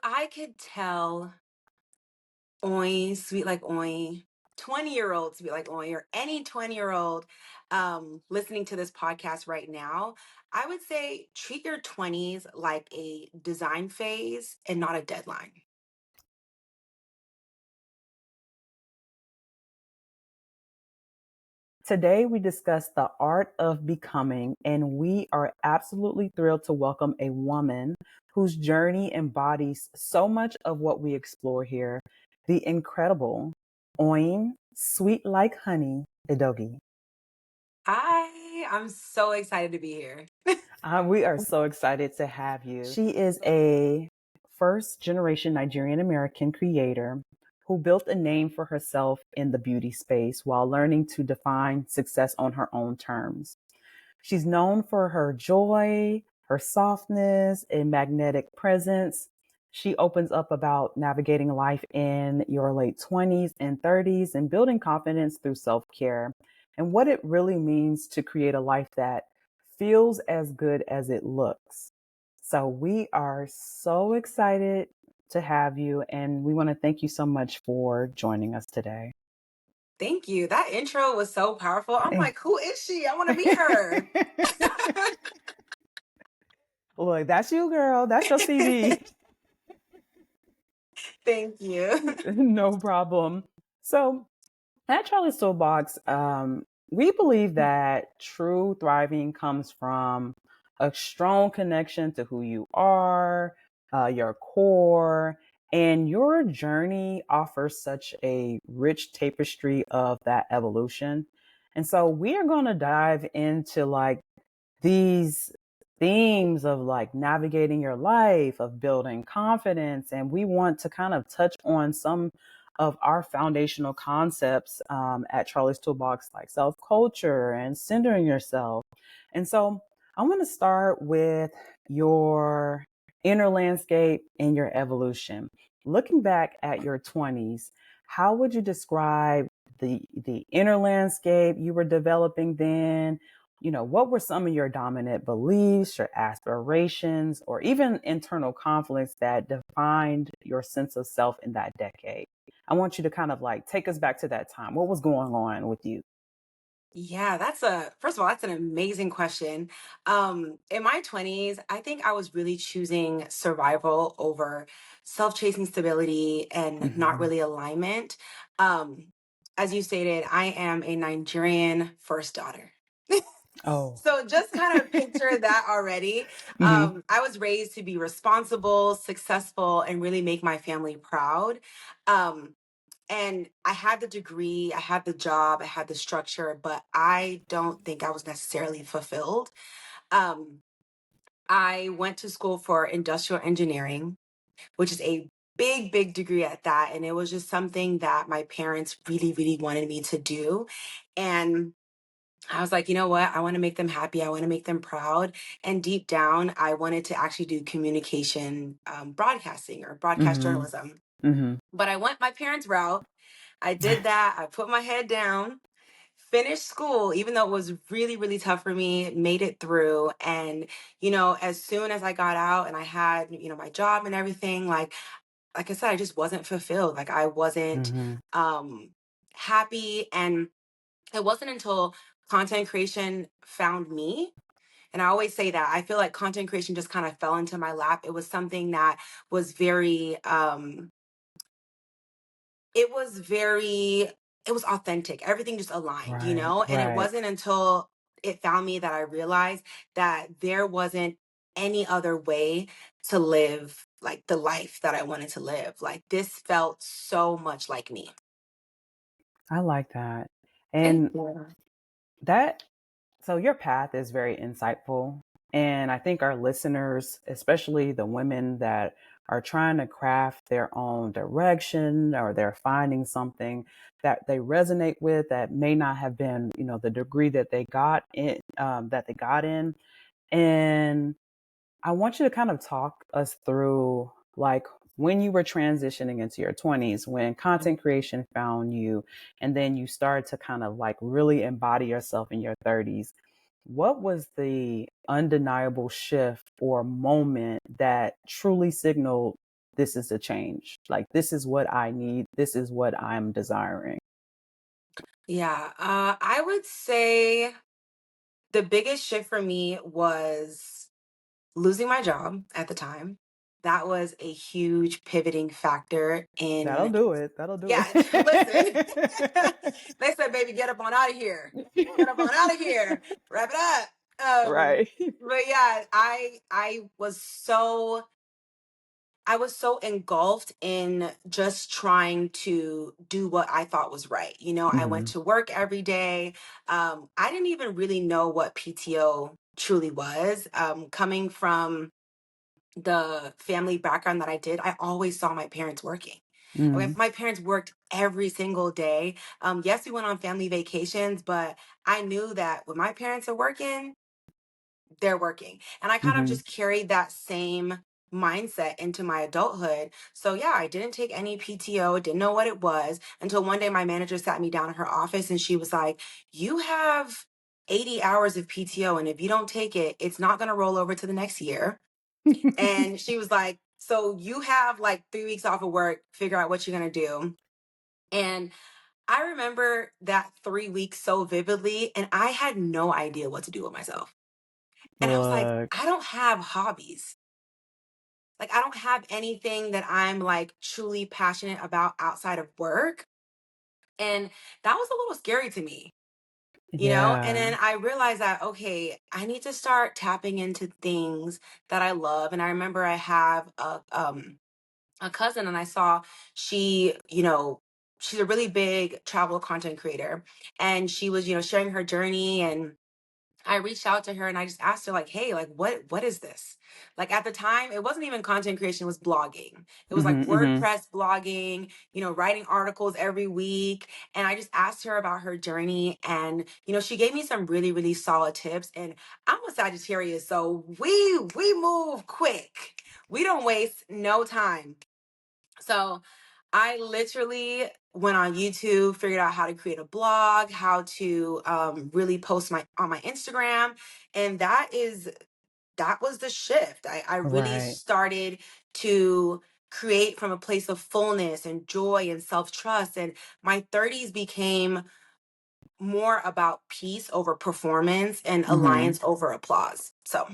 I could tell Oyin, sweet like Oyin, 20-year-old sweet like Oyin, or any 20-year-old listening to this podcast right now, I would say treat your 20s like a design phase and not a deadline. Today, we discuss the art of becoming, and we are absolutely thrilled to welcome a woman whose journey embodies so much of what we explore here, the incredible Oyin, sweet like honey, Edogi. I'm so excited to be here. We are so excited to have you. She is a first generation Nigerian American creator who built a name for herself in the beauty space while learning to define success on her own terms. She's known for her joy, her softness, and magnetic presence. She opens up about navigating life in your late 20s and 30s and building confidence through self care and what it really means to create a life that feels as good as it looks. So, we are so excited to have you, and we want to thank you so much for joining us today. Thank you. That intro was so powerful. I'm like, who is she? I want to meet her. Look, that's you, girl. That's your CV. Thank you. No problem. So, at Charlie's Toolbox, we believe that true thriving comes from a strong connection to who you are, your core, and your journey offers such a rich tapestry of that evolution. And so, we are going to dive into like these themes of like navigating your life, of building confidence. And we want to kind of touch on some of our foundational concepts at Charlie's Toolbox, like self culture and centering yourself. And so I want to start with your inner landscape and your evolution. Looking back at your 20s, how would you describe the inner landscape you were developing then? What were some of your dominant beliefs, your aspirations, or even internal conflicts that defined your sense of self in that decade? I want you to kind of like take us back to that time. What was going on with you? Yeah, first of all, that's an amazing question. In my 20s, I think I was really choosing survival over self-chasing stability and not Hmm. really alignment. Um, as you stated, I am a Nigerian first daughter. Oh. So just kind of picture that already. Hmm. I was raised to be responsible, successful, and really make my family proud. Um, and I had the degree, I had the job, I had the structure, but I don't think I was necessarily fulfilled. Um, I went to school for industrial engineering, which is a big, big degree at that. And it was just something that my parents really, really wanted me to do. And I was like, you know what? I want to make them happy. I want to make them proud. And deep down, I wanted to actually do communication, broadcasting or broadcast Hmm. journalism. Hmm. But I went my parents' route. I did that. I put my head down, finished school, even though it was really, really tough for me, made it through. And, as soon as I got out and I had, my job and everything, like I said, I just wasn't fulfilled. Like I wasn't Hmm. um happy. And it wasn't until content creation found me. And I always say that I feel like content creation just kind of fell into my lap. It was something that was very it was authentic. Everything just aligned, Right, and it right. wasn't until it found me that I realized that there wasn't any other way to live like the life that I wanted to live. Like this felt so much like me. I like that. Thank And you. that So your path is very insightful. And I think our listeners, especially the women that are trying to craft their own direction or they're finding something that they resonate with that may not have been, the degree that they got in. And I want you to kind of talk us through like when you were transitioning into your 20s, when content creation found you, and then you started to kind of like really embody yourself in your 30s. What was the undeniable shift or moment that truly signaled this is a change. Like, this is what I need. This is what I'm desiring. Yeah, I would say the biggest shift for me was losing my job at the time. That was a huge pivoting factor That'll in, do it. That'll do yeah, listen. it. They said, baby, get up on out of here. Get up on out of here. Wrap it up. Right. But yeah, I was so engulfed in just trying to do what I thought was right. I went Hmm. to work every day. I didn't even really know what PTO truly was. Coming from the family background that I did, I always saw my parents working. Okay, Hmm. my parents worked every single day. Yes, we went on family vacations, but I knew that when my parents are working, they're working. And I kind of Hmm. just carried that same mindset into my adulthood. So yeah, I didn't take any PTO, didn't know what it was until one day my manager sat me down in her office and she was like, "You have 80 hours of PTO, and if you don't take it, it's not going to roll over to the next year." And she was like, "So you have like 3 weeks off of work, figure out what you're going to do." And I remember that 3 weeks so vividly, and I had no idea what to do with myself. And I was like, Look. I don't have hobbies. Like, I don't have anything that I'm like truly passionate about outside of work. And that was a little scary to me. And Yeah. then I realized that, okay, I need to start tapping into things that I love. And I remember I have a cousin, and I saw she's a really big travel content creator. And she was, sharing her journey, and I reached out to her and I just asked her, like, "Hey, like, what is this?" Like, at the time, it wasn't even content creation, it was blogging. It was like Hmm. Hmm. WordPress blogging, writing articles every week. And I just asked her about her journey, and she gave me some really, really solid tips. And I'm a Sagittarius, so we move quick. We don't waste no time. So I literally went on YouTube, figured out how to create a blog, how to really post my on my Instagram, and that was the shift. I really Right. started to create from a place of fullness and joy and self trust, and my 30s became more about peace over performance and Hmm. alliance over applause. So.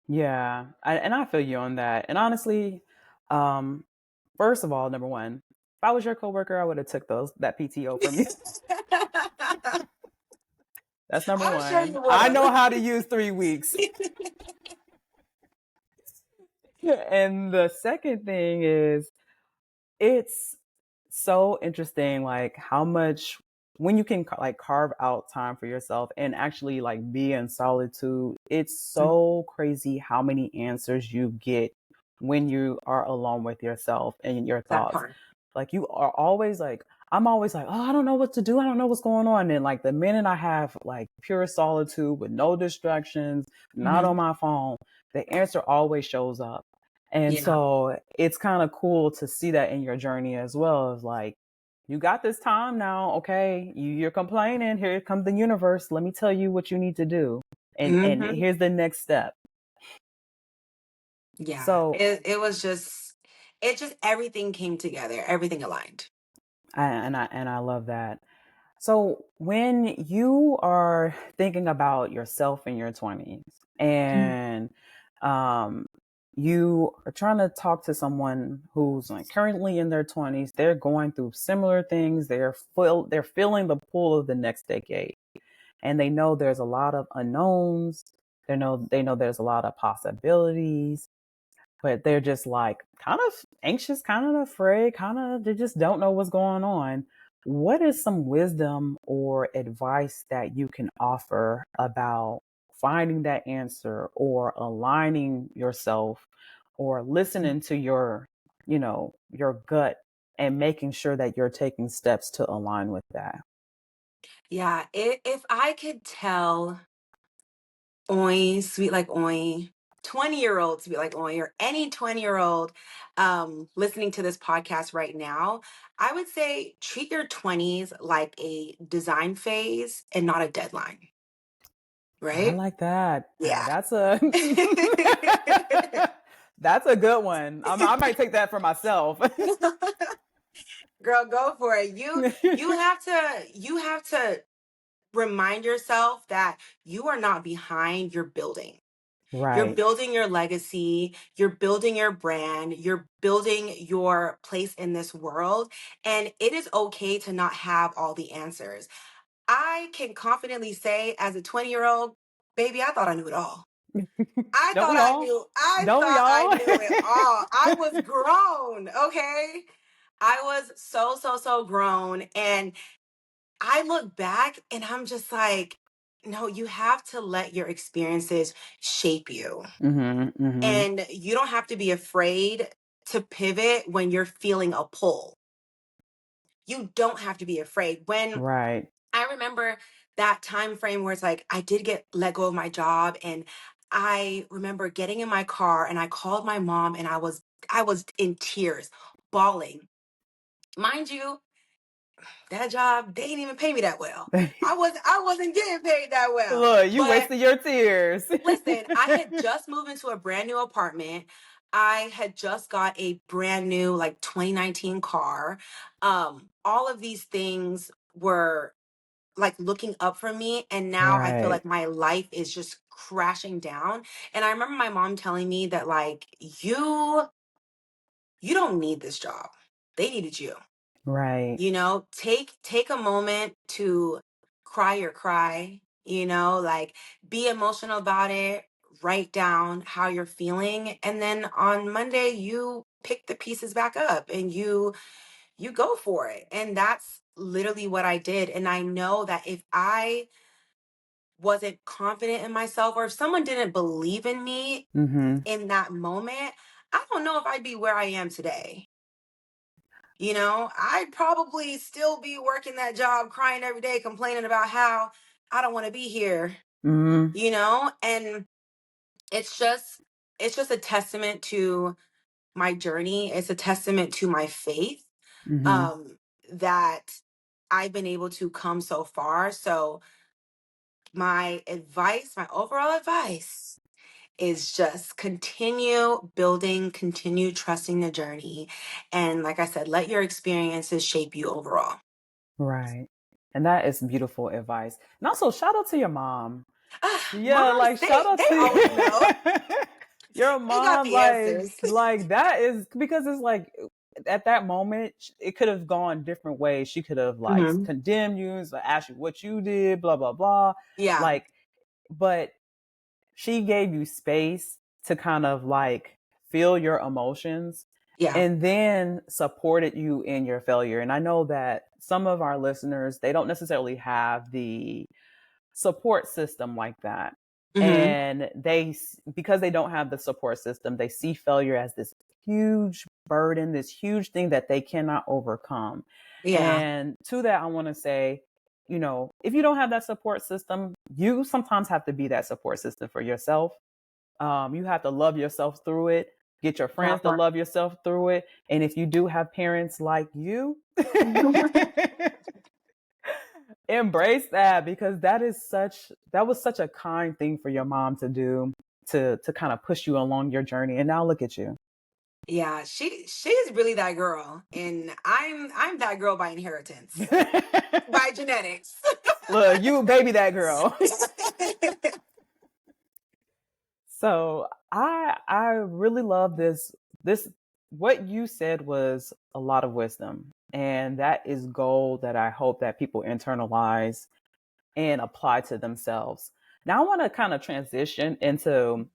Yeah. And I feel you on that. And honestly, um, first of all, number one, if I was your coworker, I would have took that PTO from you. That's number I'm sure one. you would I know have. how to use 3 weeks. And the second thing is, it's so interesting, like how much when you can like carve out time for yourself and actually like be in solitude, it's so crazy how many answers you get when you are alone with yourself and your That thoughts. part. Like you are always like, I'm always like, oh, I don't know what to do. I don't know what's going on. And like the minute I have like pure solitude with no distractions, not Hmm. on my phone, the answer always shows up. And Yeah. so it's kind of cool to see that in your journey as well. As like, you got this time now, okay? You're complaining. Here comes the universe. Let me tell you what you need to do, and Hmm. here's the next step. Yeah. So, It just everything came together. Everything aligned. and I love that. So when you are thinking about yourself in your 20s Mhm. and um, you are trying to talk to someone who's like currently in their 20s, they're going through similar things. They're feeling the pull of the next decade, and they know there's a lot of unknowns. They know there's a lot of possibilities, but they're just like kind of anxious, kind of afraid, kind of they just don't know what's going on. What is some wisdom or advice that you can offer about finding that answer or aligning yourself or listening to your gut and making sure that you're taking steps to align with that? Yeah. If I could tell Oyin, sweet like Oyin, 20-year-old sweet like Oyin, or any 20-year-old listening to this podcast right now, I would say treat your 20s like a design phase and not a deadline. I Right? like that. Yeah. That's a That's a good one. I might take that for myself. Girl, go for it. You have to remind yourself that you are not behind, you're building. You're Right. building your legacy, you're building your brand, you're building your place in this world, and it is okay to not have all the answers. I can confidently say, as a 20-year-old, baby, I thought I knew it all. Don't we all? I Don't we thought I all? knew it all. I was grown, okay? I was so, so, so grown. And I look back and I'm just like, no, you have to let your experiences shape you. Mhm. Mhm. And you don't have to be afraid to pivot when you're feeling a pull. You don't have to be afraid. When Right. I remember that time frame where it's like I did get let go of my job, and I remember getting in my car and I called my mom and I was in tears, bawling. Mind you, that job, they didn't even pay me that well. I wasn't getting paid that well. Look, you But wasted your tears. listen, I had just moved into a brand new apartment. I had just got a brand new like 2019 car. All of these things were like looking up for me, and now I feel Right. like my life is just crashing down. And I remember my mom telling me that like you don't need this job. They needed you. Right. Take a moment to cry your cry, like be emotional about it, write down how you're feeling, and then on Monday you pick the pieces back up and you go for it. And that's literally what I did. And I know that if I wasn't confident in myself, or if someone didn't believe in me Mhm. in that moment, I don't know if I'd be where I am today. I'd probably still be working that job, crying every day, complaining about how I don't want to be here, Mhm. and it's just it's just a testament to my journey. It's a testament to my faith, Mhm. um that I've been able to come so far. So my overall advice is just continue building, continue trusting the journey. And like I said, let your experiences shape you overall. Right. And that is beautiful advice. And also shout out to your mom. Yeah, Moms, like shout they out they always know. to your They got mom, the answers. like that is because it's like at that moment it could have gone different ways. She could have like Hmm. condemned you, so asked you what you did, blah blah blah. Yeah, Like, but she gave you space to kind of like feel your emotions yeah. and then supported you in your failure. And I know that some of our listeners, they don't necessarily have the support system like that. Hmm. And because they don't have the support system, they see failure as this huge burden, this huge thing that they cannot overcome. Yeah, And to that, I want to say, if you don't have that support system, you sometimes have to be that support system for yourself. You have to love yourself through it, get your friends that to part. love yourself through it. And if you do have parents like you, embrace that because that was such a kind thing for your mom to do to kind of push you along your journey. And now look at you. Yeah, she's really that girl, and I'm that girl by inheritance, by genetics. Look, you baby that girl. So I really love this what you said was a lot of wisdom. And that is gold that I hope that people internalize and apply to themselves. Now I want to kind of transition into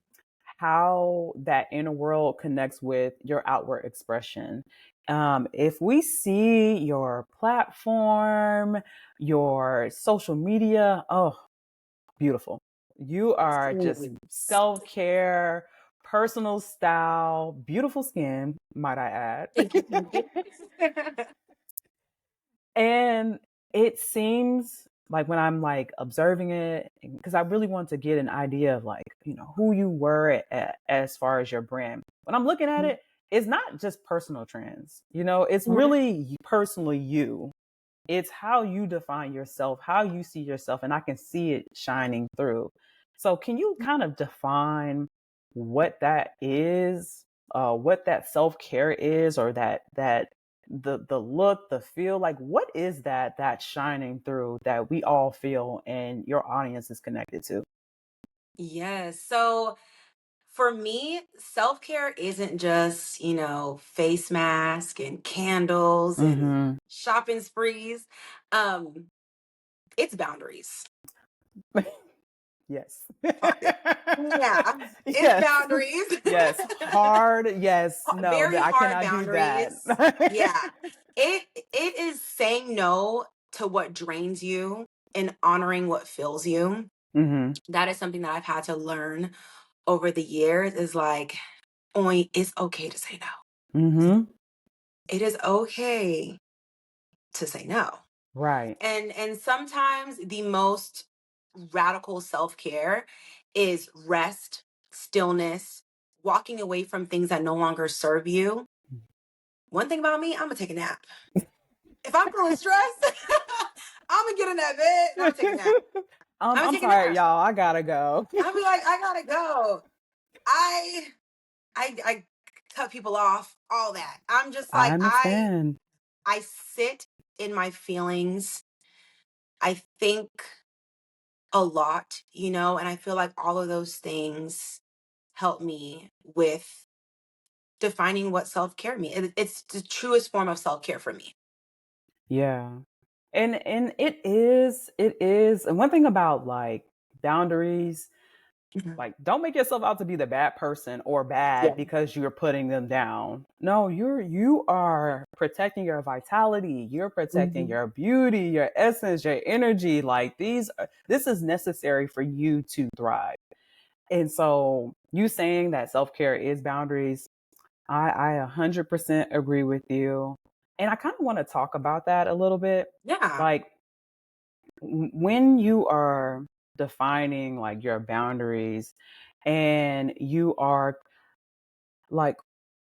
how that inner world connects with your outward expression. If we see your platform, your social media, oh, beautiful. You are just Absolutely. self care, personal style, beautiful skin, might I add. Thank you. Thank you. And it seems like when I'm like observing it, because I really want to get an idea of like, who you were as far as your brand. When I'm looking at it, it's not just personal trends, it's Mhm. really personally you. It's how you define yourself, how you see yourself, and I can see it shining through. So, can you kind of define what that is? what that self-care is, or that the look, the feel, like what is that that's shining through that we all feel and your audience is connected to? Yes. So for me, self care isn't just, face mask and candles and Mhm. shopping sprees. Um, it's boundaries. Yes. Yeah, it's Yes. boundaries. Yes. Hard. Yes. No, Very that I hard cannot do that. boundaries. Yeah. It is saying no to what drains you and honoring what fills you. Mhm. That is something that I've had to learn over the years is like, only it's okay to say no. Mhm. It is okay to say no. Right. And sometimes the most radical self-care is rest, stillness, walking away from things that no longer serve you. One thing about me, I'm gonna take a nap. If I'm feeling stressed, I'm gonna get in that bed and I'm gonna take a nap. I'm gonna I'm take a tired, nap. y'all. I gotta go. I'll be like, I gotta go. I I cut people off, all that. I'm just I like, understand. I sit in my feelings. I think a lot, and I feel like all of those things help me with defining what self-care means. It's the truest form of self-care for me. Yeah. And it is and one thing about like boundaries, Mhm. like don't make yourself out to be the bad person or bad Yeah. because you're putting them down. No, you are protecting your vitality, you're protecting Mhm. your beauty, your essence, your energy. Like this is necessary for you to thrive. And so you saying that self-care is boundaries, I 100% agree with you. And I kind of want to talk about that a little bit. Yeah. Like when you are defining like your boundaries and you are like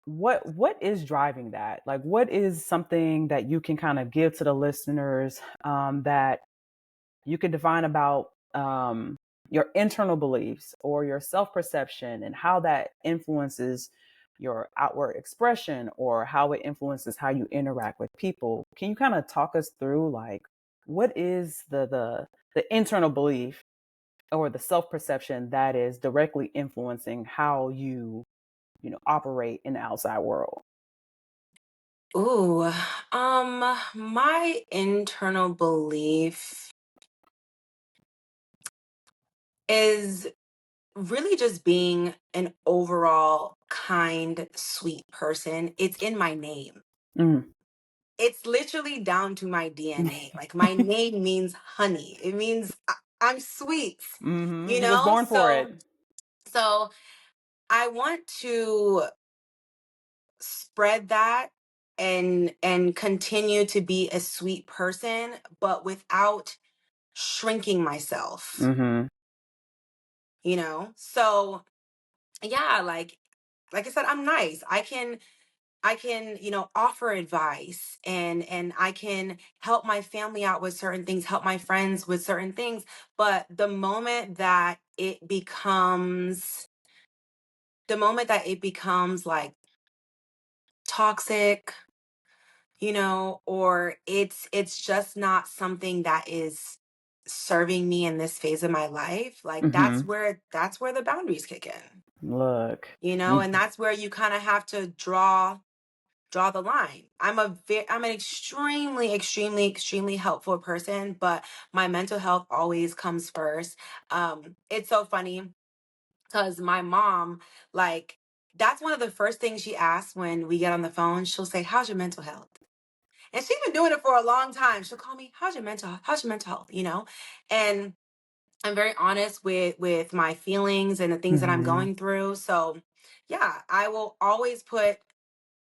what is driving that? Like what is something that you can kind of give to the listeners that you can define about your internal beliefs or your self perception and how that influences your outward expression or how it influences how you interact with people. Can you kind of talk us through like what is the internal belief or the self perception that is directly influencing how you operate in the outside world? Ooh, my internal belief is really just being an overall kind, sweet person. It's in my name. Mm. It's literally down to my DNA. Like my name means honey. It means I'm sweet, You was born for So it. so I want to spread that and continue to be a sweet person, but without shrinking myself, Hmm. So yeah, like I said, I'm nice. I can offer advice and I can help my family out with certain things, help my friends with certain things, but the moment that it becomes like toxic, or it's just not something that is serving me in this phase of my life, like Hmm. that's where the boundaries kick in, Look. Mm. and that's where you kind of have to draw the line. I'm an extremely, extremely, extremely helpful person, but my mental health always comes first. It's so funny because my mom, like, that's one of the first things she asks when we get on the phone. She'll say, "How's your mental health?" And she's been doing it for a long time. She'll call me, How's your mental health?" And I'm very honest with my feelings and the things that I'm Mhm. going through. So yeah, I will always put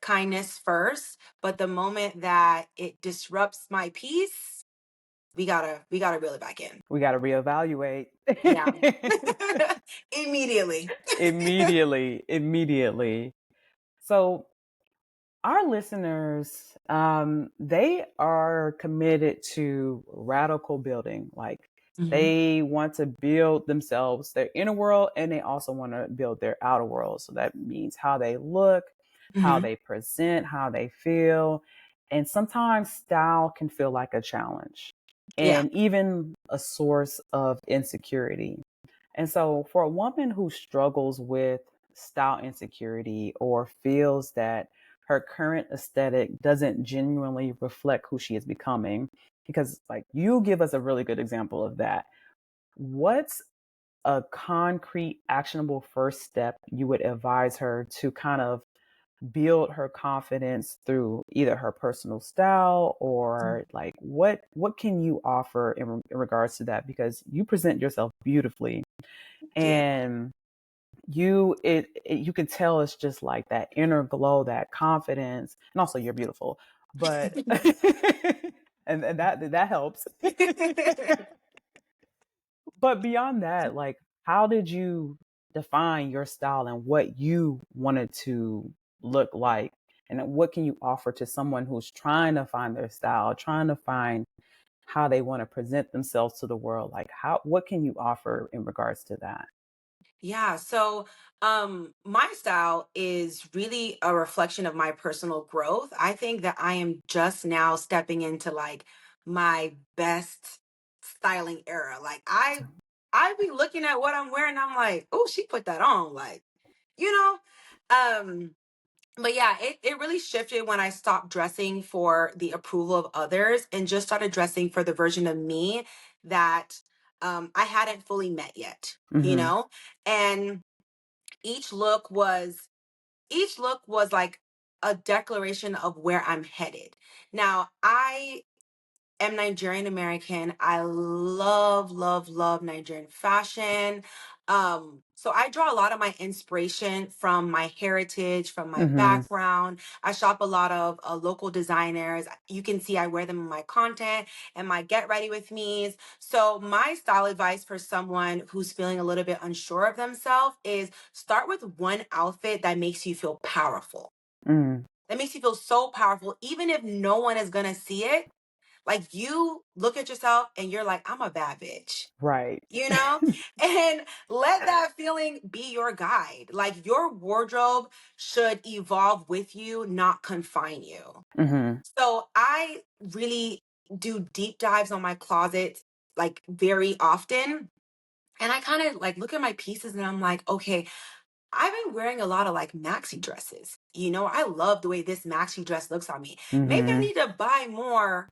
kindness first, but the moment that it disrupts my peace, we gotta reel it back in. We gotta reevaluate. Yeah. Immediately. Immediately, immediately. So our listeners, they are committed to radical building, like Hmm. They want to build themselves, their inner world, and they also want to build their outer world. So that means how they look, how Hmm. they present, how they feel. And sometimes style can feel like a challenge Yeah. and even a source of insecurity. And so, for a woman who struggles with style insecurity or feels that her current aesthetic doesn't genuinely reflect who she is becoming, because like you give us a really good example of that. What's a concrete, actionable first step you would advise her to kind of build her confidence through either her personal style or like what can you offer in regards to that, because you present yourself beautifully Yeah. and you can tell it's just like that inner glow, that confidence, and also you're beautiful, but and that helps. But beyond that, like how did you define your style and what you wanted to look like, and then what can you offer to someone who's trying to find their style, trying to find how they want to present themselves to the world? Like how what can you offer in regards to that? Yeah, so my style is really a reflection of my personal growth. I think that I am just now stepping into like my best styling era. Like I be looking at what I'm wearing, I'm like, "Oh, she put that on." Like, you know? Um but yeah, it really shifted when I stopped dressing for the approval of others and just started dressing for the version of me that I hadn't fully met yet, you Mhm. know? And each look was each look was like a declaration of where I'm headed. Now, I am Nigerian American. I love, love, love Nigerian fashion. So I draw a lot of my inspiration from my heritage, from my Mhm. background. I shop a lot of local designers. You can see I wear them in my content and my get ready with me's. So my style advice for someone who's feeling a little bit unsure of themselves is start with one outfit that makes you feel powerful. Mm. That makes you feel so powerful, even if no one is gonna see it. Like you look at yourself and you're like, I'm a bad bitch, Right. you know? And let that feeling be your guide. Like your wardrobe should evolve with you, not confine you. Mhm. So I really do deep dives on my closet like very often. And I kind of like look at my pieces and I'm like, okay, I've been wearing a lot of like maxi dresses. You know, I love the way this maxi dress looks on me. Maybe I Mhm. need to buy more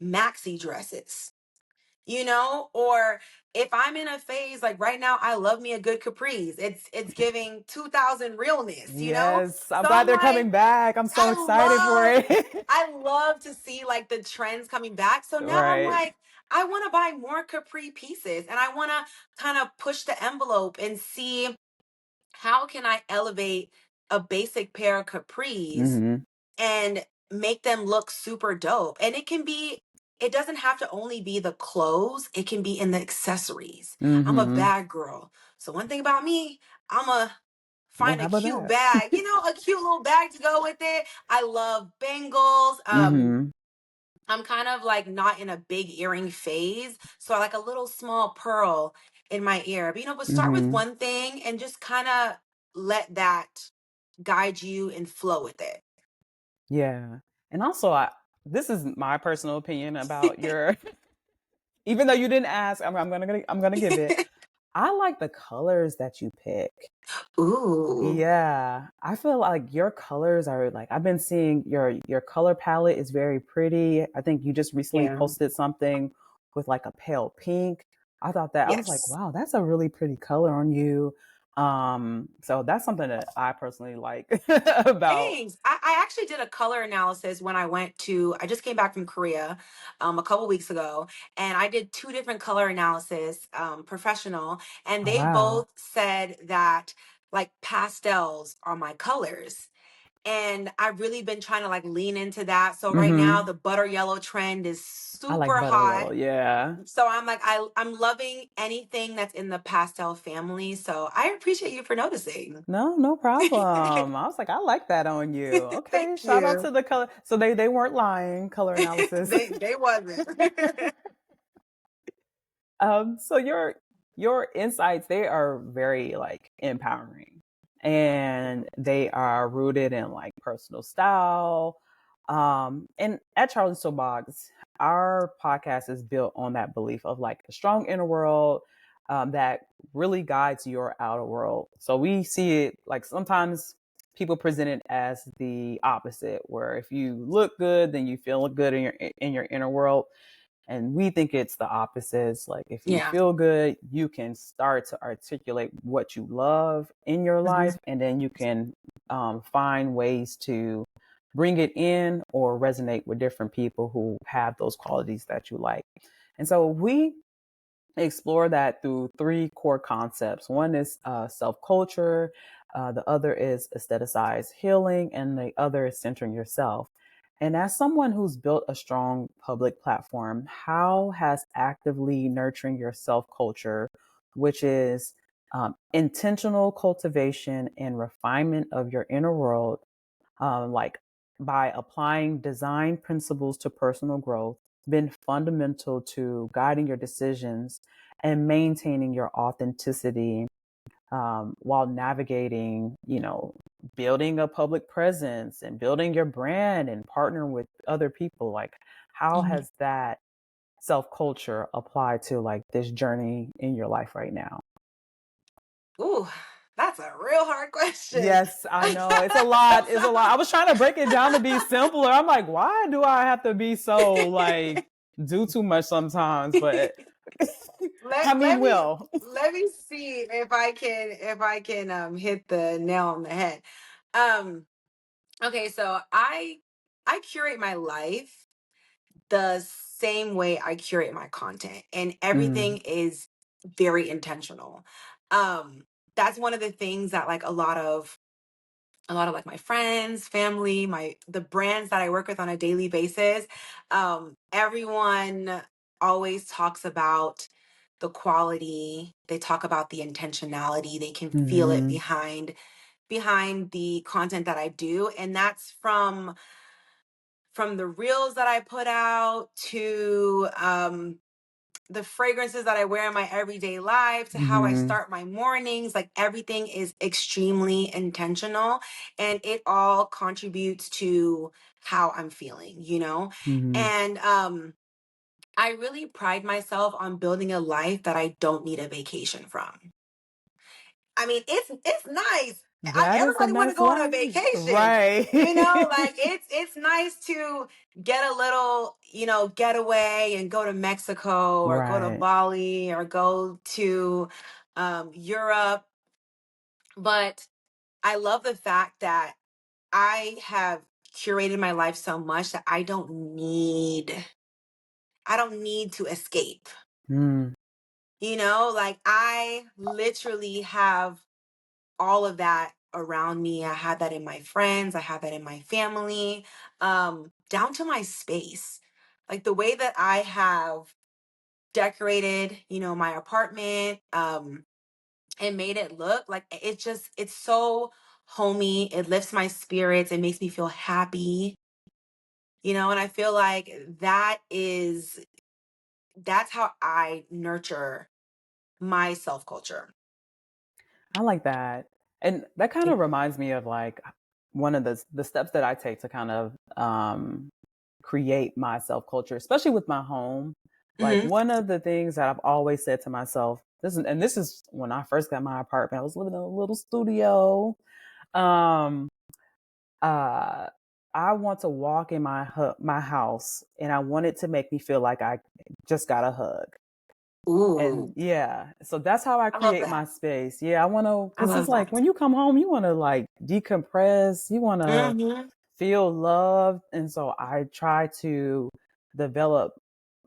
maxi dresses, you know? Or if I'm in a phase like right now, I love me a good capris. It's giving 2000 realness, you know? Yes, I'm So glad I'm they're like, coming back. I'm so I excited for love it. I love to see like the trends coming back. So now I'm Right. like, I want to buy more capri pieces and I want to kind of push the envelope and see how can I elevate a basic pair of capris Mhm. and make them look super dope. And it doesn't have to only be the clothes, it can be in the accessories. I'm a Mhm. bag girl. So one thing about me, I'm a You find a have a cute bag. bag, a cute little bag to go with it. I love bangles. Mhm. I'm kind of like not in a big earring phase. So I like a little small pearl in my ear. But start with Mhm. one thing and just kind of let that guide you and flow with Yeah. And also this is my personal opinion about it. your even though you didn't ask, I'm gonna give it. I like the colors that you pick. Ooh. Yeah, I feel like your colors are like I've been seeing your color palette is very pretty. I think you just recently Yeah. posted something with like a pale pink. I thought that I was like, Yes. wow, that's a really pretty color on you. So that's something that I personally like about. Thanks. I actually did a color analysis when I just came back from Korea a couple weeks ago, and I did two different color analysis, professional, and Oh they wow. both said that like pastels are my colors. And I've really been trying to like lean into that. So right now Mm-hmm. the butter yellow trend is I like super butter hot. yellow. Yeah. So I'm like I'm loving anything that's in the pastel family. So I appreciate you for noticing. No, no problem. I was like, I like that on you. Okay, Thank shout out you. to the color. So they weren't lying, color analysis. They wasn't. So your insights, they are very like empowering, and they are rooted in like personal style. And at Charlie Soapbox, our podcast is built on that belief of like a strong inner world that really guides your outer world. So we see it like sometimes people present it as the opposite, where if you look good, then you feel good in your inner world. And we think it's the opposite. It's like if you Yeah. feel good, you can start to articulate what you love in your Hmm. life, and then you can find ways to bring it in or resonate with different people who have those qualities that you like. And so we explore that through three core concepts. One is self culture, the other is aestheticized healing, and the other is centering yourself. And as someone who's built a strong public platform, how has actively nurturing your self culture, which is intentional cultivation and refinement of your inner world, like by applying design principles to personal growth, been fundamental to guiding your decisions and maintaining your authenticity while navigating, building a public presence and building your brand and partnering with other people? Like, how Hmm. has that self culture applied to like this journey in your life right now? Ooh, that's a real hard question. Yes, I know. It's a lot. It's a lot. I was trying to break it down to be simpler. I'm like, why do I have to be so like do too much sometimes? But I mean, let me will. let me see if I can hit the nail on the head. Um okay, so I curate my life the same way I curate my content, and everything Mm, is very intentional. Um that's one of the things that like a lot of like my friends, family, the brands that I work with on a daily basis, everyone always talks about the quality. They talk about the intentionality. They can feel it hmm behind the content that I do, and that's from the reels that I put out to the fragrances that I wear in my everyday life to how I hmm start my mornings. Like everything is extremely intentional, and it all contributes to how I'm feeling, you know? hmm And I really pride myself on building a life that I don't need a vacation from. I mean, it's nice. That is a Everybody want to nice go on a life. vacation, Right. you know. Like it's nice to get a little, getaway and go to Mexico or go to Right. Bali or go to Europe. But I love the fact that I have curated my life so much that I don't need to escape. Mm, Like I literally have all of that around me. I have that in my friends, I have that in my family, down to my space. Like the way that I have decorated, my apartment, and made it look like it's so homey. It lifts my spirits, it makes me feel happy, and I feel like that's how I nurture my self culture. I like that. And that kind Yeah. of reminds me of like one of the steps that I take to kind of create my self culture, especially with my home. Like Hmm. one of the things that I've always said to myself, this is when I first got my apartment. I was living in a little studio. Um, uh, I want to walk in my house, and I want it to make me feel like I just got a hug. And Ooh, yeah, so that's how I I love create my that. space. Yeah, I want to, I because it's love like that. when you come home, you want to like decompress, you want to Hmm. feel loved. And so I try to develop,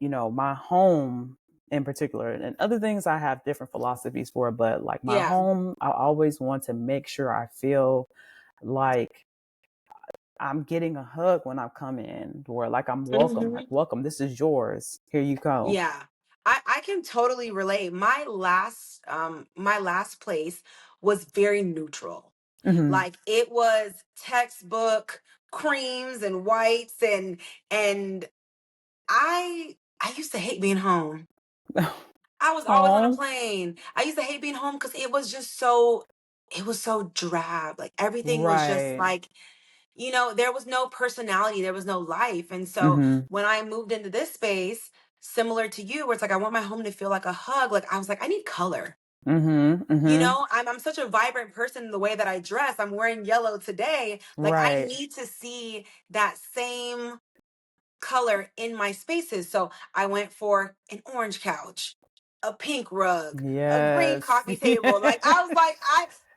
my home in particular. And other things I have different philosophies for, but like my Yeah. home, I always want to make sure I feel like I'm getting a hug when I come in, or like I'm welcome, like, Hmm. welcome, this is yours. Here you go. Yeah. I can totally relate. My last place was very neutral. Hmm Like it was textbook creams and whites and I used to hate being home. I was always on a Oh, plane. I used to hate being home because it was so drab. Like everything was just right. like, there was no personality, there was no life. And so Mhm. when I moved into this space, similar to you, where it's like I want my home to feel like a hug, like I was like, I need color. Mhm. Mhm. I'm such a vibrant person in the way that I dress. I'm wearing yellow today. Like I Right. need to see that same color in my spaces. So I went for an orange couch, a pink rug, a green Yes. coffee table. Like I was like,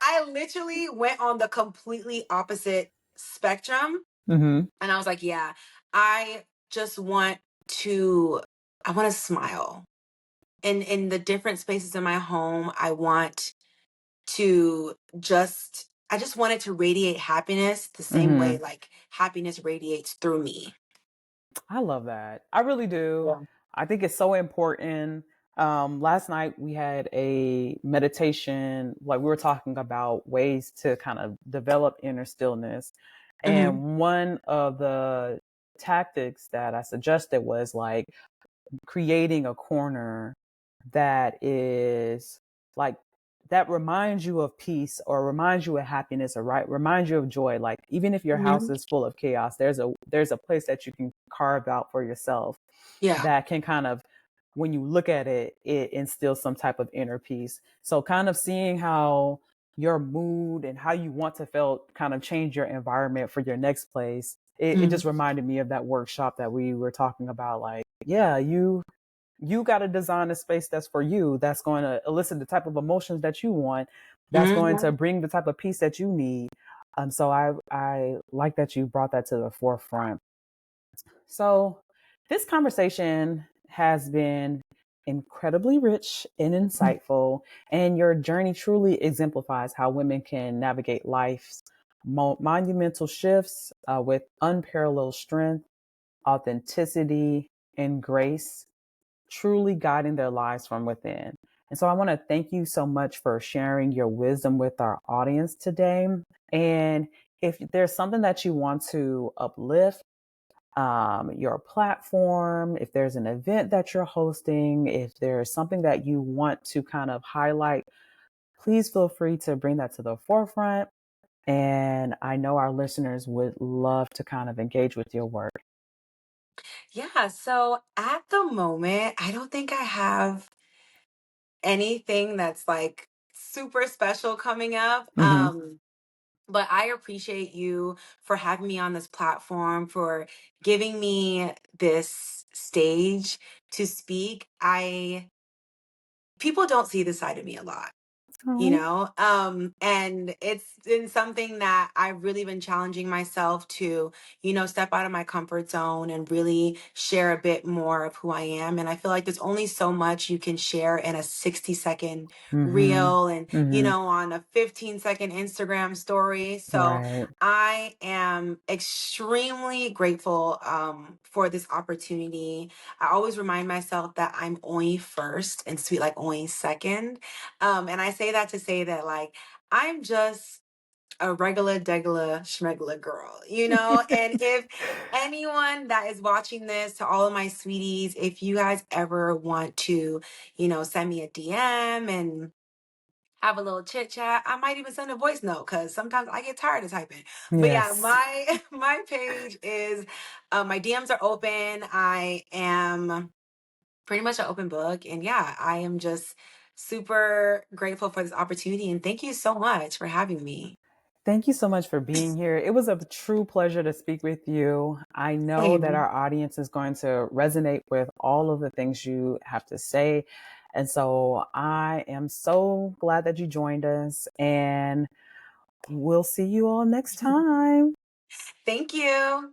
I literally went on the completely opposite spectrum. Mhm. And I was like, yeah, I just want to I want to smile. In the different spaces in my home, to I just want it to radiate happiness the same way Mhm. like happiness radiates through me. I love that. I really do. Yeah. I think it's so important. Last night we had a meditation, like we were talking about ways to kind of develop inner stillness. Hmm. And one of the tactics that I suggested was like creating a corner that is like that reminds you of peace or reminds you of happiness or right reminds you of joy. Like even if your house Hmm. is full of chaos, there's a place that you can carve out for yourself Yeah. that can kind of, when you look at it, it instills some type of inner peace. So kind of seeing how your mood and how you want to feel kind of change your environment for your next place. It Hmm. just reminded me of that workshop that we were talking about. Like, yeah, you got to design a space that's for you, that's going to elicit the type of emotions that you want, that's going Hmm. to bring the type of peace that you need. So I like that you brought that to the forefront. So this conversation has been incredibly rich and insightful, and your journey truly exemplifies how women can navigate life's monumental shifts with unparalleled strength, authenticity, and grace, truly guiding their lives from within. And so I want to thank you so much for sharing your wisdom with our audience today. And if there's something that you want to uplift, your platform, if there's an event that you're hosting, if there's something that you want to kind of highlight, please feel free to bring that to the forefront. And I know our listeners would love to kind of engage with your work. Yeah. So at the moment, I don't think I have anything that's like super special coming up. Hmm. But I appreciate you for having me on this platform, for giving me this stage to speak. I People don't see this side of me a lot, Oh. and it's been something that I've really been challenging myself to, step out of my comfort zone and really share a bit more of who I am. And I feel like there's only so much you can share in a 60-second Hmm. reel and Hmm. on a 15-second Instagram story. So Right. I am extremely grateful for this opportunity. I always remind myself that I'm Oyin first and sweet like Oyin second. And I say that to say that, like, I'm just a regular, degular, schmegular girl, And if anyone that is watching this, to all of my sweeties, if you guys ever want to, send me a DM and have a little chit chat, I might even send a voice note because sometimes I get tired of typing. But yeah, Yes. my my page is my DMs are open. I am pretty much an open book. And yeah, I am just super grateful for this opportunity. And thank you so much for having me. Thank you so much for being here. It was a true pleasure to speak with you. I know that Same. our audience is going to resonate with all of the things you have to say. And so I am so glad that you joined us, and we'll see you all next time. Thank you.